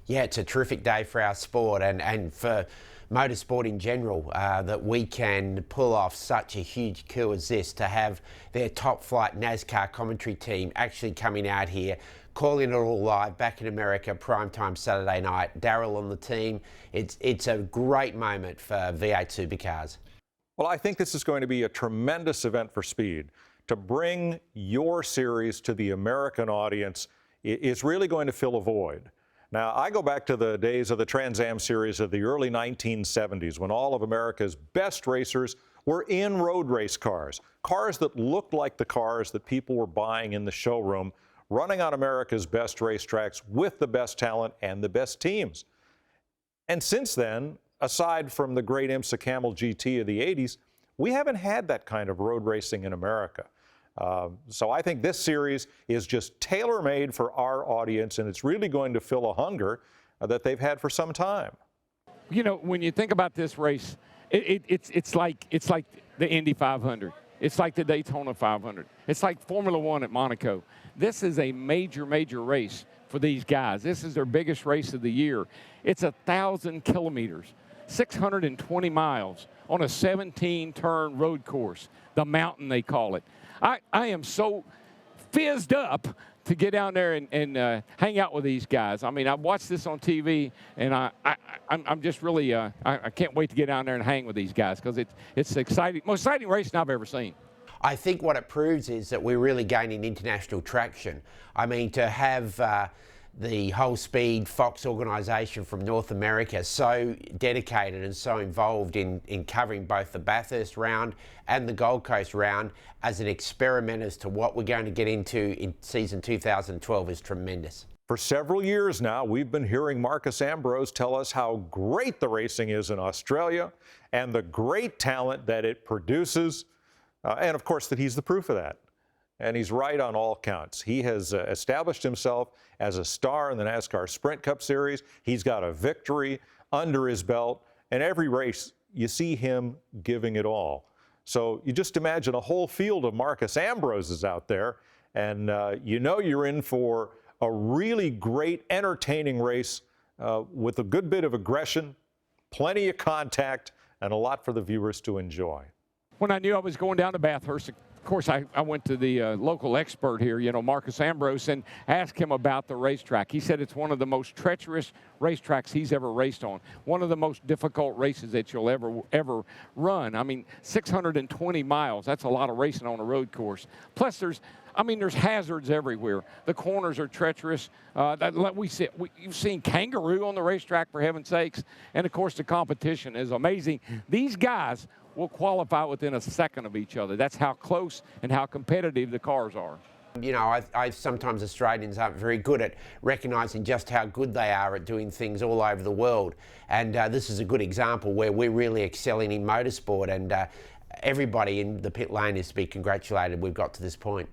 Yeah, it's a terrific day for our sport and for motorsport in general, that we can pull off such a huge coup as this, to have their top flight Nascar commentary team actually coming out here, calling it all live back in America, primetime Saturday night. Darrell on the team. It's a great moment for V8 supercars. Well, I think this is going to be a tremendous event for speed. To bring your series to the American audience is really going to fill a void. Now, I go back to the days of the Trans Am series of the early 1970s, when all of America's best racers were in road race cars, cars that looked like the cars that people were buying in the showroom, running on America's best racetracks with the best talent and the best teams. And since then, aside from the great IMSA Camel GT of the 80s, we haven't had that kind of road racing in America. So I think this series is just tailor-made for our audience, and it's really going to fill a hunger that they've had for some time. You know, when you think about this race, it's like the Indy 500. It's like the Daytona 500. It's like Formula One at Monaco. This is a major race for these guys. This is their biggest race of the year. It's 1,000 kilometers, 620 miles on a 17-turn road course, the mountain they call it. I am so fizzed up to get down there and hang out with these guys. I mean, I watched this on TV, and I'm just really, I can't wait to get down there and hang with these guys, because it's exciting, most exciting racing I've ever seen. I think what it proves is that we're really gaining international traction. I mean, to have the Whole Speed Fox organisation from North America so dedicated and so involved in covering both the Bathurst round and the Gold Coast round as an experiment as to what we're going to get into in season 2012 is tremendous. For several years now, we've been hearing Marcos Ambrose tell us how great the racing is in Australia and the great talent that it produces, and of course that he's the proof of that. And he's right on all counts. He has established himself as a star in the NASCAR Sprint Cup Series. He's got a victory under his belt, and every race you see him giving it all. So you just imagine a whole field of Marcos Ambroses out there, and you know you're in for a really great, entertaining race with a good bit of aggression, plenty of contact, and a lot for the viewers to enjoy. When I knew I was going down to Bathurst, of course, I went to the local expert here, you know, Marcos Ambrose, and asked him about the racetrack. He said it's one of the most treacherous racetracks he's ever raced on, one of the most difficult races that you'll ever run. I mean, 620 miles, that's a lot of racing on a road course. Plus, there's hazards everywhere. The corners are treacherous. You've seen kangaroo on the racetrack, for heaven's sakes. And, of course, the competition is amazing. These guys will qualify within a second of each other. That's how close and how competitive the cars are. You know, sometimes Australians aren't very good at recognising just how good they are at doing things all over the world. And this is a good example where we're really excelling in motorsport, and everybody in the pit lane is to be congratulated we've got to this point.